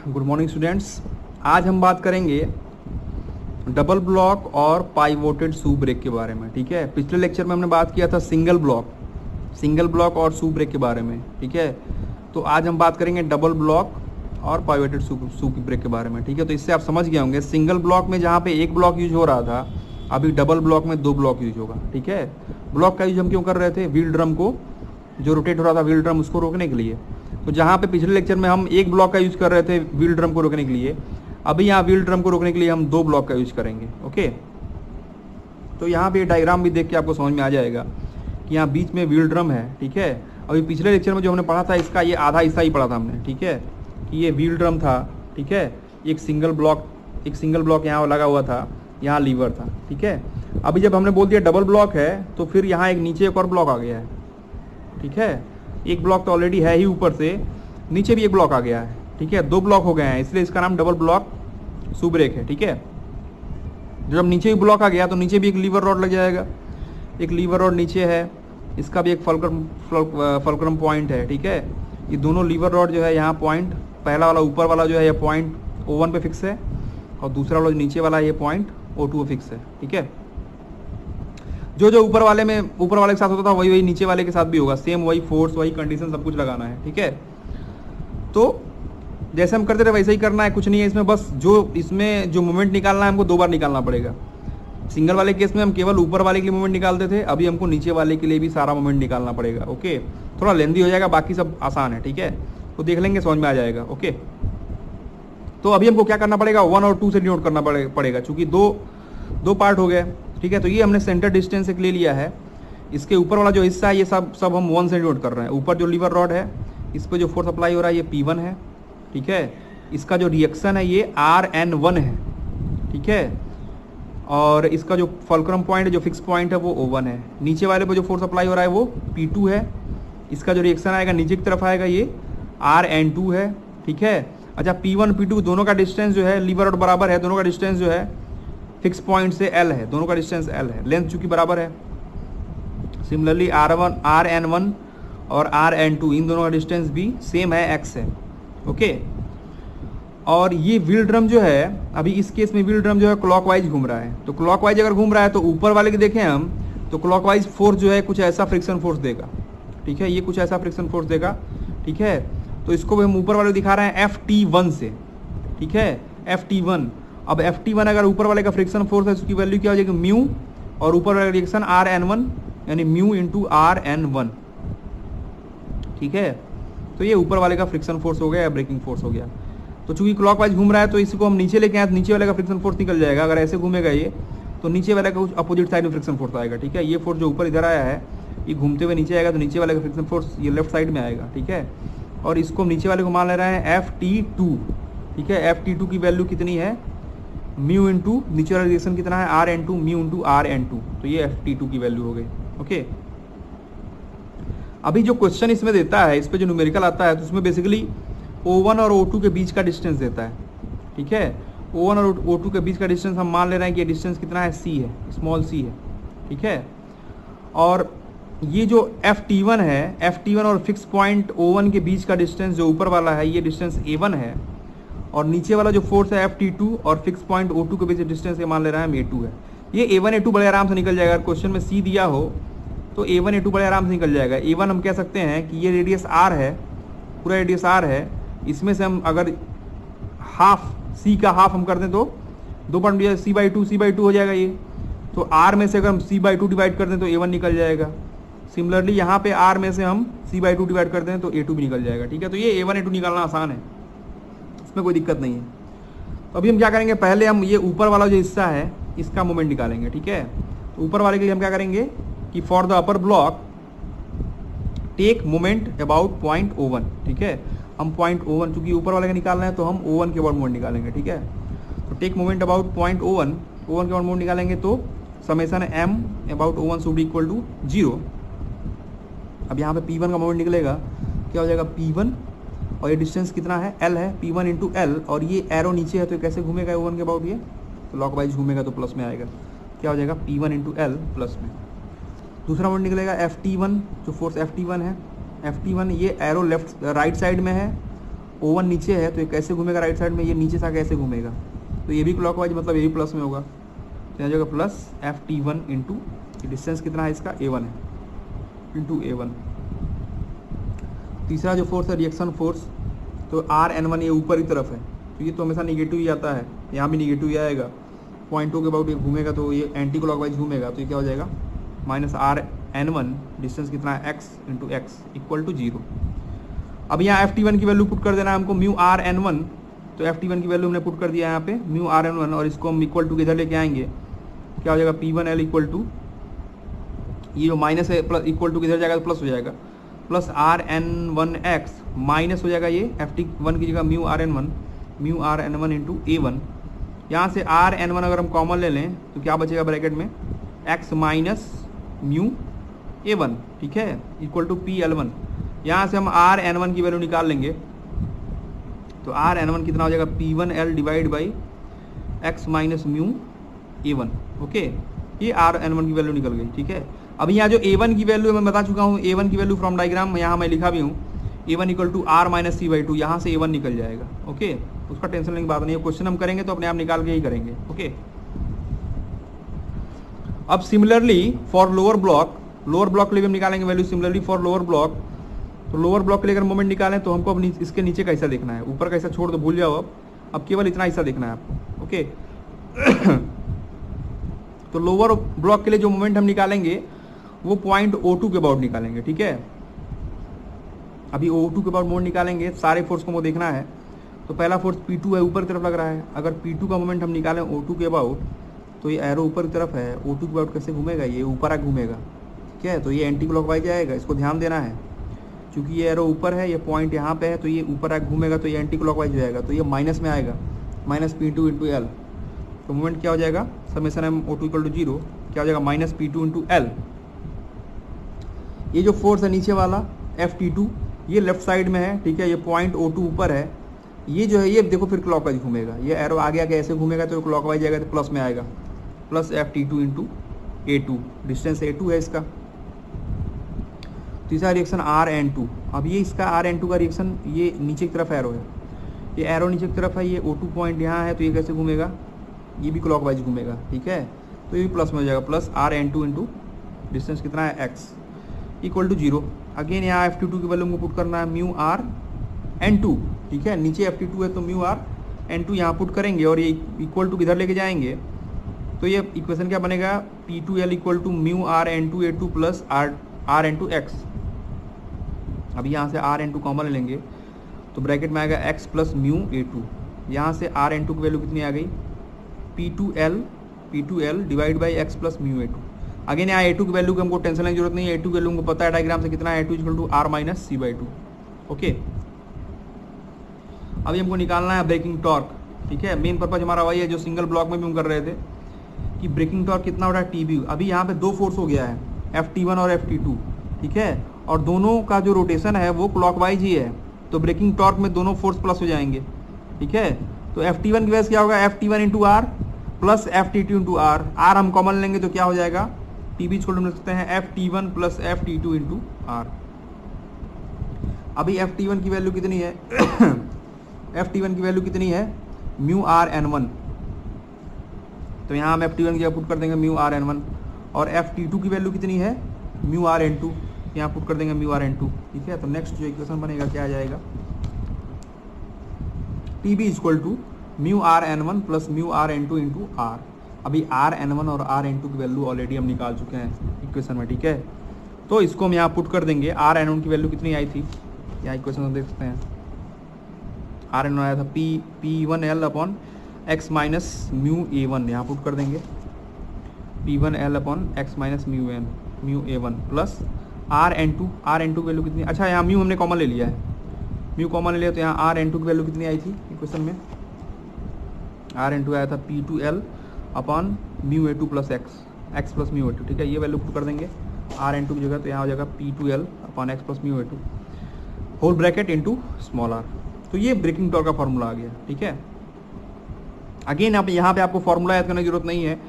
Good morning students. आज हम बात करेंगे डबल ब्लॉक और पाइवोटेड सू ब्रेक के बारे में। ठीक है, पिछले लेक्चर में हमने बात किया था सिंगल ब्लॉक और सू ब्रेक के बारे में। ठीक है, तो आज हम बात करेंगे डबल ब्लॉक और पाइवोटेड सू ब्रेक के बारे में। ठीक है, तो इससे आप समझ गए होंगे सिंगल ब्लॉक में जहाँ पे एक ब्लॉक यूज हो रहा था, अभी डबल ब्लॉक में 2 ब्लॉक यूज होगा। ठीक है, ब्लॉक का यूज हम क्यों कर रहे थे? व्हील ड्रम को जो रोटेट हो रहा था, व्हील ड्रम उसको रोकने के लिए। तो जहाँ पे पिछले लेक्चर में हम एक ब्लॉक का यूज कर रहे थे व्हील ड्रम को रोकने के लिए, अभी यहाँ व्हील ड्रम को रोकने के लिए हम 2 ब्लॉक का यूज करेंगे। ओके, तो यहाँ पे डायग्राम भी देख के आपको समझ में आ जाएगा कि यहाँ बीच में व्हील ड्रम है। ठीक है, अभी पिछले लेक्चर में जो हमने पढ़ा था इसका ये आधा हिस्सा ही पढ़ा था हमने। ठीक है, कि ये व्हील ड्रम था। ठीक है, एक सिंगल ब्लॉक यहाँ लगा हुआ था, यहाँ लीवर था। ठीक है, अभी जब हमने बोल दिया डबल ब्लॉक है तो फिर यहाँ एक नीचे एक और ब्लॉक आ गया है। ठीक है, एक ब्लॉक तो ऑलरेडी है ही, ऊपर से नीचे भी एक ब्लॉक आ गया है। ठीक है, 2 ब्लॉक हो गए हैं, इसलिए इसका नाम डबल ब्लॉक सू ब्रेक है। ठीक है, जब नीचे भी ब्लॉक आ गया तो नीचे भी एक लीवर रॉड लग जाएगा। एक लीवर रॉड नीचे है, इसका भी एक फल्क्रम पॉइंट है। ठीक है, ये दोनों लीवर रॉड जो है यहाँ पॉइंट, पहला वाला ऊपर वाला जो है ये पॉइंट O1 पे फिक्स है और दूसरा वाला नीचे वाला ये पॉइंट O2 पे फिक्स है। ठीक है, जो ऊपर वाले के साथ होता था वही नीचे वाले के साथ भी होगा, सेम वही फोर्स, वही कंडीशन, सब कुछ लगाना है। ठीक है, तो जैसे हम करते थे वैसे ही करना है, कुछ नहीं है इसमें। बस इसमें जो मोमेंट निकालना है हमको 2 बार निकालना पड़ेगा। सिंगल वाले केस में हम केवल ऊपर वाले के लिए मोमेंट निकालते थे, अभी हमको नीचे वाले के लिए भी सारा मोमेंट निकालना पड़ेगा। ओके, थोड़ा लेंदी हो जाएगा, बाकी सब आसान है। ठीक है, तो देख लेंगे, समझ में आ जाएगा। ओके, तो अभी हमको क्या करना पड़ेगा? 1 और 2 से डिनोट करना पड़ेगा, चूंकि दो पार्ट हो गए। ठीक है, तो ये हमने सेंटर डिस्टेंस एक ले लिया है। इसके ऊपर वाला जो हिस्सा है ये सब हम 1 से डिनोट कर रहे हैं। ऊपर जो लीवर रॉड है इस पर जो फोर्स अप्लाई हो रहा है ये P1 है। ठीक है, इसका जो रिएक्शन है ये RN1 है। ठीक है, और इसका जो फल्क्रम पॉइंट है, जो फिक्स पॉइंट है वो O1 है। नीचे वाले पर जो फोर्स अप्लाई हो रहा है वो P2 है। इसका जो रिएक्शन आएगा नीचे की तरफ आएगा ये RN2 है। ठीक है, अच्छा, P1 P2 दोनों का डिस्टेंस जो है लीवर रॉड बराबर है, दोनों का डिस्टेंस जो है फिक्स पॉइंट से L है, दोनों का डिस्टेंस L है, लेंथ चूंकि बराबर है। सिमिलरली RN1 और RN2 इन दोनों का डिस्टेंस भी सेम है, X है। ओके, और ये व्हील ड्रम जो है, अभी इस केस में व्हील ड्रम जो है क्लॉकवाइज घूम रहा है। तो क्लॉकवाइज अगर घूम रहा है तो ऊपर वाले के देखें हम तो क्लॉकवाइज फोर्स जो है कुछ ऐसा फ्रिक्शन फोर्स देगा। ठीक है, ये कुछ ऐसा फ्रिक्शन फोर्स देगा। ठीक है, तो इसको भी हम ऊपर वाले दिखा रहे हैं FT1 से। ठीक है, FT1। अब FT1 अगर ऊपर वाले का फ्रिक्शन फोर्स है, उसकी वैल्यू क्या हो जाएगी? म्यू, और ऊपर वाला रिएक्शन RN1 यानी म्यू इंटू RN1। ठीक है, तो ये ऊपर वाले का फ्रिक्शन फोर्स हो गया या ब्रेकिंग फोर्स हो गया। तो चूंकि क्लॉकवाइज घूम रहा है तो इसको हम नीचे लेके आए तो नीचे वाले का फ्रिक्शन फोर्स निकल जाएगा। अगर ऐसे घूमेगा ये तो नीचे वाले का कुछ अपोजिट साइड में फ्रिक्शन फोर्स आएगा। ठीक है, ये फोर्स जो ऊपर इधर आया है ये घूमते हुए नीचे आएगा तो नीचे वाले का फ्रिक्शन फोर्स ये लेफ्ट साइड में आएगा। ठीक है, और इसको नीचे वाले को मान ले रहे हैं FT2। ठीक है, FT2 की वैल्यू कितनी है? म्यू इंटू नीचे वाला रिएक्शन कितना है? RN2 म्यू इंटू RN2, तो ये FT2 की वैल्यू हो गई। ओके, अभी जो क्वेश्चन इसमें देता है, इस पे जो न्यूमेरिकल आता है तो उसमें बेसिकली O1 और O2 के बीच का डिस्टेंस देता है। ठीक है, O1 और O2 के बीच का डिस्टेंस हम मान ले रहे हैं कि ये डिस्टेंस कितना है? C है, स्मॉल c है। ठीक है, और ये जो FT1 है, FT1 और फिक्स पॉइंट O1 के बीच का डिस्टेंस जो ऊपर वाला है ये डिस्टेंस A1 है, और नीचे वाला जो फोर्स है FT2 और फिक्स पॉइंट O2 के बीच डिस्टेंस ये मान ले रहे हैं हम A2 है। ये A1 A2 बड़े आराम से निकल जाएगा। अगर क्वेश्चन में C दिया हो तो A1 A2 बड़े आराम से निकल जाएगा। A1 हम कह सकते हैं कि ये रेडियस R है, पूरा रेडियस R है। इसमें से हम अगर हाफ, C का हाफ हम कर दें तो 2 C/2 हो जाएगा ये। तो R में से अगर हम C/2 डिवाइड कर दें तो A1 निकल जाएगा। सिमिलरली यहाँ पे R में से हम C/2 डिवाइड कर दें तो A2 भी निकल जाएगा। ठीक है, तो ये A1 A2 निकालना आसान है, इसमें कोई दिक्कत नहीं है। तो अभी हम क्या करेंगे? पहले हम ये ऊपर वाला जो हिस्सा है इसका मोमेंट निकालेंगे। ठीक है, तो ऊपर वाले के लिए हम क्या करेंगे कि for the upper block take moment about point O1। ठीक है, हम पॉइंट O1 चूंकि ऊपर वाले का निकालना है तो हम O1 के बाद मोमेंट निकालेंगे। ठीक है, तो take moment about point O1 के बाद मोमेंट निकालेंगे तो summation M about O1 should equal to 0। अब यहाँ पे P1 का मोमेंट निकलेगा, क्या हो जाएगा? P1, और ये डिस्टेंस कितना है? L है, P1 इंटू L, और ये एरो नीचे है तो कैसे घूमेगा O1 के अबाउट? ये क्लॉकवाइज घूमेगा तो प्लस में आएगा। क्या हो जाएगा? P1 इंटू L प्लस में। दूसरा मोमेंट निकलेगा FT1, जो फोर्स FT1 है, FT1 ये एरो लेफ्ट राइट साइड में है, O1 नीचे है तो ये कैसे घूमेगा राइट साइड में, ये नीचे से आके ऐसे घूमेगा, तो ये भी क्लॉकवाइज मतलब ये भी प्लस में होगा, तो यहाँ जाएगा प्लस FT1 इंटू डिस्टेंस कितना है इसका A1 है इंटू A1। तीसरा जो फोर्स है रिएक्शन फोर्स, तो RN1 ये ऊपर की तरफ है तो ये तो हमेशा निगेटिव ही आता है, यहाँ भी निगेटिव ही आएगा, पॉइंट 2 के अबाउट ये घूमेगा तो ये एंटी क्लॉकवाइज घूमेगा, तो ये क्या हो जाएगा माइनस RN1 डिस्टेंस कितना है x into x equal to 0। अब यहाँ FT1 की वैल्यू पुट कर देना है हमको म्यू RN1, तो FT1 की वैल्यू हमने पुट कर दिया यहाँ पे म्यू RN1 और इसको हम इक्वल टू किधर लेके आएंगे, क्या हो जाएगा P1L इक्वल टू, ये जो माइनस है प्लस इक्वल टू किधर जाएगा तो प्लस हो जाएगा, प्लस RN1x माइनस हो जाएगा ये FT1 की जगह म्यू RN1 इंटू A1। यहाँ से RN1 अगर हम कॉमन ले लें तो क्या बचेगा ब्रैकेट में x माइनस म्यू A1, ठीक है, इक्वल टू PL1। यहाँ से हम RN1 की वैल्यू निकाल लेंगे तो RN1 कितना हो जाएगा P1L divide by x minus mu A1। Okay, ये RN1 की वैल्यू निकल गई, ठीक है। अभी यहाँ जो A1 की वैल्यू मैं बता चुका हूँ, A1 की वैल्यू फ्रॉम डायग्राम यहाँ मैं लिखा भी हूँ, A1 equal to R minus C/2, यहाँ से A1 निकल जाएगा। ओके, उसका टेंशन लेने की बात नहीं है, क्वेश्चन हम करेंगे तो अपने आप निकाल के ही करेंगे। ओके, अब सिमिलरली फॉर लोअर ब्लॉक के लिए हम निकालेंगे value similarly for lower block. तो लोअर ब्लॉक के लिए अगर मोमेंट निकालें तो हमको अब इसके नीचे का हिस्सा देखना है, ऊपर का हिस्सा छोड़ दो, भूल जाओ, अब केवल इतना हिस्सा देखना है आपको। ओके तो लोअर ब्लॉक के लिए जो मोमेंट हम निकालेंगे वो पॉइंट O2 के अबाउट निकालेंगे, ठीक है। अभी O2 के अबाउट मोमेंट निकालेंगे, सारे फोर्स को वो देखना है। तो पहला फोर्स P2 है, ऊपर की तरफ लग रहा है, अगर P2 का मोमेंट हम निकालें O2 के अबाउट तो ये एरो ऊपर की तरफ है, O2 के अबाउट कैसे घूमेगा, ये ऊपर आ घूमेगा, ठीक है। तो ये एंटी क्लॉकवाइज आएगा, इसको ध्यान देना है, क्योंकि ये एरो ऊपर है, ये पॉइंट यहाँ पे है, तो ये ऊपर आ घूमेगा तो ये एंटी क्लॉकवाइज हो जाएगा, तो ये माइनस में आएगा, माइनस P2 इंटू L। तो मोमेंट क्या हो जाएगा summation M O2 equal to 0, क्या हो जाएगा माइनस P2 इंटू L। ये जो फोर्स है नीचे वाला FT2 ये लेफ्ट साइड में है, ठीक है, ये पॉइंट O2 ऊपर है, ये जो है ये देखो फिर क्लॉकवाइज घूमेगा, ये एरो आगे आगे ऐसे घूमेगा तो क्लॉकवाइज आएगा तो प्लस में आएगा, plus FT2 into A2, distance A2 है इसका। तीसरा रिएक्शन RN2, अब ये इसका RN2 का रिएक्शन ये नीचे की तरफ एरो है, ये एरो नीचे की तरफ है, ये O2 पॉइंट यहाँ है तो ये कैसे घूमेगा, ये भी क्लॉकवाइज घूमेगा, ठीक है, तो ये भी प्लस में हो जाएगा, प्लस RN2 इंटू डिस्टेंस कितना है x इक्वल टू 0। अगेन यहाँ FT2 की वैल्यू को पुट करना है म्यू RN2, ठीक है, नीचे FT2 है तो म्यू RN2 यहाँ पुट करेंगे और ये इक्वल टू किधर लेके जाएंगे, तो ये इक्वेशन क्या बनेगा P2L equal to mu RN2 A2 plus RN2 x। अभी यहाँ से RN2 कॉमन लेंगे तो ब्रैकेट में आएगा x प्लस म्यू A2, यहाँ से RN2 की वैल्यू कितनी आ गई P2L divide by x plus mu A2। Again यहाँ A2 की वैल्यू की हमको टेंशन लेने की जरूरत नहीं है, A2 की वैल्यू हमको पता है डायग्राम से कितना है, A2 equal to R minus C/2। Okay, अभी हमको निकालना है ब्रेकिंग टॉर्क, ठीक है। मेन पर्पज हमारा वही है जो सिंगल ब्लॉक में भी हम कर रहे थे कि ब्रेकिंग टॉर्क कितना हो रहा है TB। अभी यहाँ पे दो फोर्स हो गया है FT1 और FT2, ठीक है, और दोनों का जो रोटेशन है वो क्लॉकवाइज ही है, तो ब्रेकिंग टॉर्क में दोनों फोर्स प्लस हो जाएंगे, ठीक है। तो FT1 की वजह से क्या होगा FT1 into R plus FT2 into R, R हम कॉमन लेंगे तो क्या हो जाएगा TB को हम लिख सकते हैं FT1 plus FT2 into R। अभी FT1 की वैल्यू कितनी है FT1 की वैल्यू कितनी है म्यू RN1, तो यहाँ हम FT1 की जगह पुट कर देंगे म्यू RN1, और FT2 की वैल्यू कितनी है म्यू RN2, यहाँ पुट कर देंगे म्यू RN2, ठीक है। तो नेक्स्ट जो इक्वेशन बनेगा क्या आ जाएगा TB equal to mu RN1 plus mu RN2 into R। अभी RN1 और RN2 की वैल्यू ऑलरेडी हम निकाल चुके हैं इक्वेशन में, ठीक है। तो इसको हम यहाँ पुट कर देंगे, RN1 की वैल्यू कितनी आई थी यहाँ इक्वेशन में देख सकते हैं, RN1 आया था P1L upon x minus mu A1, यहाँ पुट कर देंगे P1L upon x minus mu A1 plus RN2 की वैल्यू कितनी, अच्छा यहाँ म्यू हमने कॉमन ले लिया है, म्यू कॉमन ले लिया तो यहाँ RN2 की वैल्यू कितनी आई थी इक्वेशन में, RN2 आया था P2L upon mu A2 plus x plus mu A2, ठीक है। ये वैल्यू पुट कर देंगे RN2 की जगह, तो यहाँ हो जाएगा P2L upon x plus mu A2 whole bracket into small r। तो ये ब्रेकिंग टॉर्क का फॉर्मूला आ गया, ठीक है। अगेन यहाँ पे आपको फॉर्मूला याद करने की जरूरत नहीं है,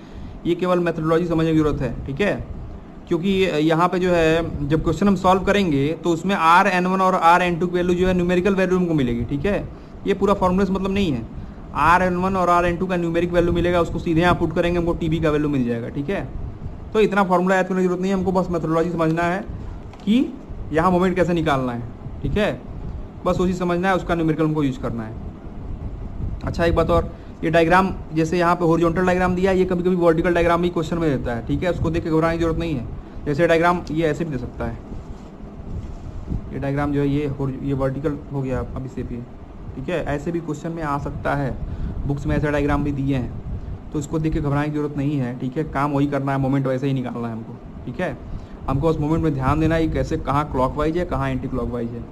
ये केवल मेथडोलॉजी समझने की जरूरत है, ठीक है। क्योंकि यहाँ पे जो है जब क्वेश्चन हम सॉल्व करेंगे तो उसमें Rn1 और Rn2 की वैल्यू जो है न्यूमेरिकल वैल्यू हमको मिलेगी, ठीक है। ये पूरा फॉर्मूला से मतलब नहीं है। Rn1 और Rn2 का न्यूमेरिक वैल्यू मिलेगा, उसको सीधे यहाँ पुट करेंगे, हमको टीबी का वैल्यू मिल जाएगा, ठीक है। तो इतना फॉर्मूला याद करने की जरूरत नहीं है, हमको बस मेथोडोलॉजी समझना है कि यहाँ मोमेंट कैसे निकालना है, ठीक है। बस वो चीज़ समझना है, उसका न्यूमेरिकल हमको यूज करना है। अच्छा एक बात और, ये डायग्राम जैसे यहाँ पे हॉरिजॉन्टल डायग्राम दिया है, ये कभी कभी वर्टिकल डायग्राम भी क्वेश्चन में देता है, ठीक है। उसको देख के घबराने की जरूरत नहीं है। जैसे डायग्राम ये ऐसे भी दे सकता है, ये डायग्राम जो है ये वर्टिकल हो गया अभी से भी, ठीक है। ऐसे भी क्वेश्चन में आ सकता है, बुक्स में ऐसे डायग्राम भी दिए हैं, तो इसको देख के घबराने की जरूरत नहीं है, ठीक है। काम वही करना है, मोमेंट वैसे ही निकालना है हमको, ठीक है। हमको उस मोमेंट में ध्यान देना है कि कैसे कहाँ क्लॉकवाइज है, कहाँ एंटी क्लॉकवाइज है।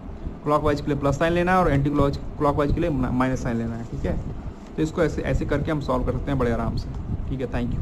क्लॉकवाइज के लिए प्लस साइन लेना है और एंटी क्लॉकवाइज के लिए माइनस साइन लेना है, ठीक है। तो इसको ऐसे ऐसे करके हम सॉल्व कर सकते हैं बड़े आराम से, ठीक है। Thank you.